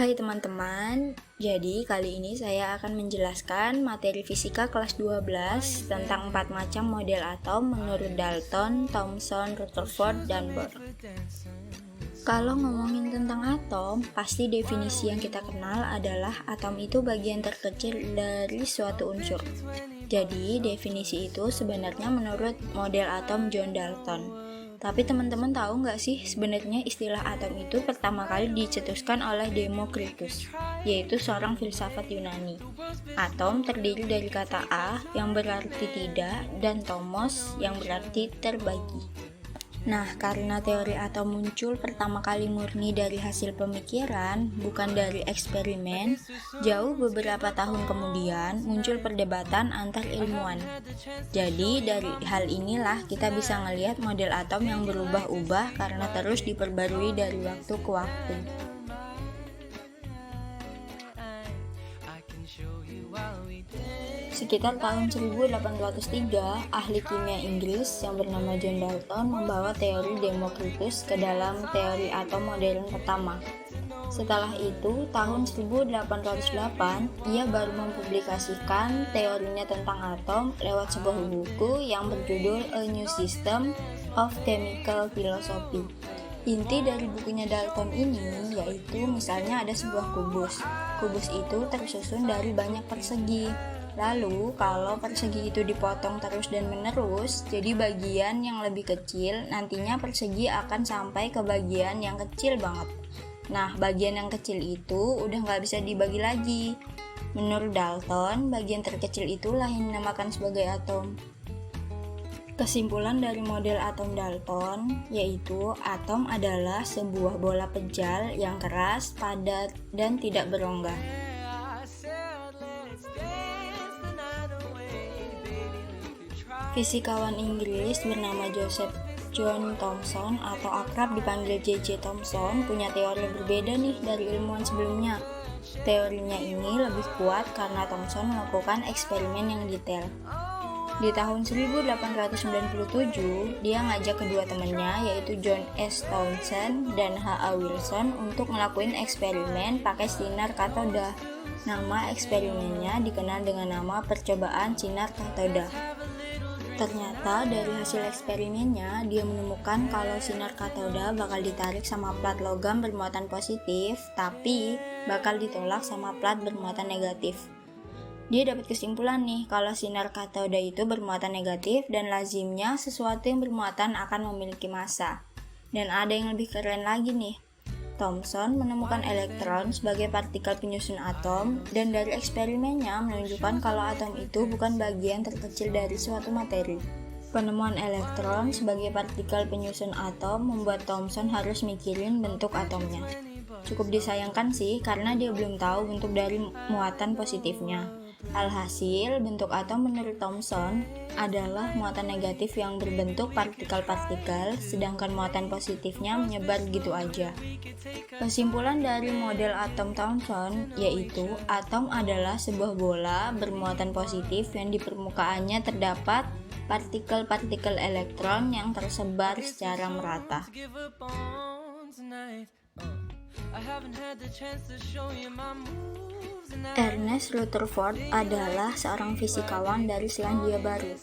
Hai teman-teman, jadi kali ini saya akan menjelaskan materi fisika kelas 12 tentang 4 macam model atom menurut Dalton, Thomson, Rutherford, dan Bohr. Kalau ngomongin tentang atom, pasti definisi yang kita kenal adalah atom itu bagian terkecil dari suatu unsur. Jadi, definisi itu sebenarnya menurut model atom John Dalton. Tapi teman-teman tahu nggak sih sebenarnya istilah atom itu pertama kali dicetuskan oleh Demokritus, yaitu seorang filsafat Yunani. Atom terdiri dari kata A yang berarti tidak dan tomos yang berarti terbagi. Nah, karena teori atom muncul pertama kali murni dari hasil pemikiran, bukan dari eksperimen, jauh beberapa tahun kemudian muncul perdebatan antar ilmuwan. Jadi, dari hal inilah kita bisa ngelihat model atom yang berubah-ubah karena terus diperbarui dari waktu ke waktu. Sekitar tahun 1803, ahli kimia Inggris yang bernama John Dalton membawa teori Demokritus ke dalam teori atom modern pertama. Setelah itu, tahun 1808, ia baru mempublikasikan teorinya tentang atom lewat sebuah buku yang berjudul A New System of Chemical Philosophy. Inti dari bukunya Dalton ini yaitu misalnya ada sebuah kubus. Kubus itu tersusun dari banyak persegi. Lalu, kalau persegi itu dipotong terus dan menerus, jadi bagian yang lebih kecil, nantinya persegi akan sampai ke bagian yang kecil banget. Nah, bagian yang kecil itu udah nggak bisa dibagi lagi. Menurut Dalton, bagian terkecil itulah yang dinamakan sebagai atom. Kesimpulan dari model atom Dalton yaitu atom adalah sebuah bola pejal yang keras, padat, dan tidak berongga. Fisikawan Inggris bernama Joseph John Thomson atau akrab dipanggil J.J. Thomson punya teori yang berbeda nih dari ilmuwan sebelumnya. Teorinya ini lebih kuat karena Thomson melakukan eksperimen yang detail. Di tahun 1897, dia ngajak kedua temannya yaitu John S. Townsend dan H.A. Wilson untuk ngelakuin eksperimen pakai sinar katoda. Nama eksperimennya dikenal dengan nama percobaan sinar katoda. Ternyata dari hasil eksperimennya, dia menemukan kalau sinar katoda bakal ditarik sama plat logam bermuatan positif, tapi bakal ditolak sama plat bermuatan negatif. Dia dapat kesimpulan nih kalau sinar katoda itu bermuatan negatif dan lazimnya sesuatu yang bermuatan akan memiliki massa. Dan ada yang lebih keren lagi nih. Thomson menemukan elektron sebagai partikel penyusun atom dan dari eksperimennya menunjukkan kalau atom itu bukan bagian terkecil dari suatu materi. Penemuan elektron sebagai partikel penyusun atom membuat Thomson harus mikirin bentuk atomnya. Cukup disayangkan sih karena dia belum tahu bentuk dari muatan positifnya. Alhasil, bentuk atom menurut Thomson adalah muatan negatif yang berbentuk partikel-partikel, sedangkan muatan positifnya menyebar gitu aja. Kesimpulan dari model atom Thomson yaitu atom adalah sebuah bola bermuatan positif yang di permukaannya terdapat partikel-partikel elektron yang tersebar secara merata. Ernest Rutherford adalah seorang fisikawan dari Selandia Baru.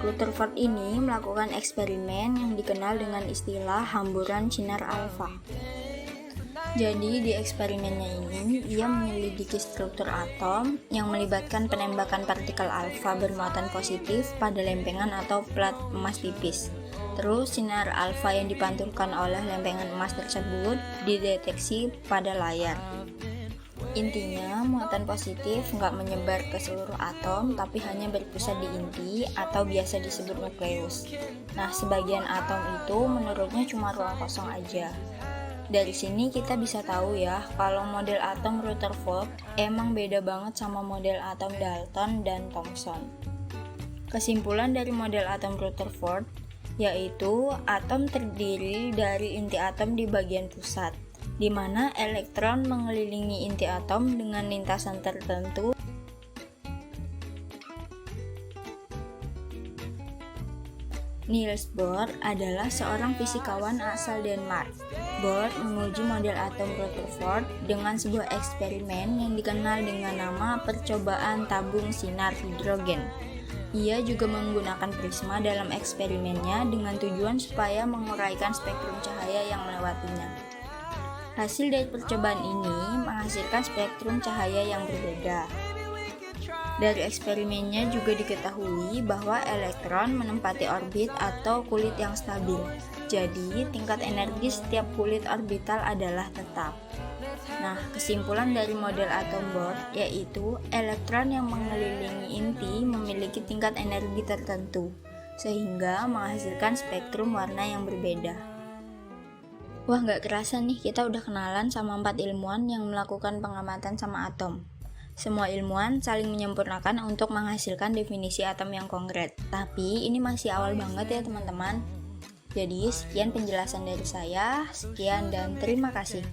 Rutherford ini melakukan eksperimen yang dikenal dengan istilah hamburan sinar alfa. Jadi di eksperimennya ini, ia menyelidiki struktur atom yang melibatkan penembakan partikel alfa bermuatan positif pada lempengan atau plat emas tipis. Terus sinar alfa yang dipantulkan oleh lempengan emas tersebut dideteksi pada layar. Intinya, muatan positif nggak menyebar ke seluruh atom, tapi hanya berpusat di inti atau biasa disebut nukleus. Nah, sebagian atom itu menurutnya cuma ruang kosong aja. Dari sini kita bisa tahu ya, kalau model atom Rutherford emang beda banget sama model atom Dalton dan Thomson. Kesimpulan dari model atom Rutherford yaitu atom terdiri dari inti atom di bagian pusat, di mana elektron mengelilingi inti atom dengan lintasan tertentu. Niels Bohr adalah seorang fisikawan asal Denmark. Bohr menguji model atom Rutherford dengan sebuah eksperimen yang dikenal dengan nama percobaan tabung sinar hidrogen. Ia juga menggunakan prisma dalam eksperimennya dengan tujuan supaya menguraikan spektrum cahaya yang melewatinya. Hasil dari percobaan ini menghasilkan spektrum cahaya yang berbeda. Dari eksperimennya juga diketahui bahwa elektron menempati orbit atau kulit yang stabil. Jadi, tingkat energi setiap kulit orbital adalah tetap. Nah, kesimpulan dari model atom Bohr yaitu elektron yang mengelilingi inti memiliki tingkat energi tertentu, sehingga menghasilkan spektrum warna yang berbeda. Wah, nggak kerasa nih kita udah kenalan sama 4 ilmuwan yang melakukan pengamatan sama atom. Semua ilmuwan saling menyempurnakan untuk menghasilkan definisi atom yang konkret. Tapi ini masih awal banget ya teman-teman. Jadi sekian penjelasan dari saya, sekian dan terima kasih.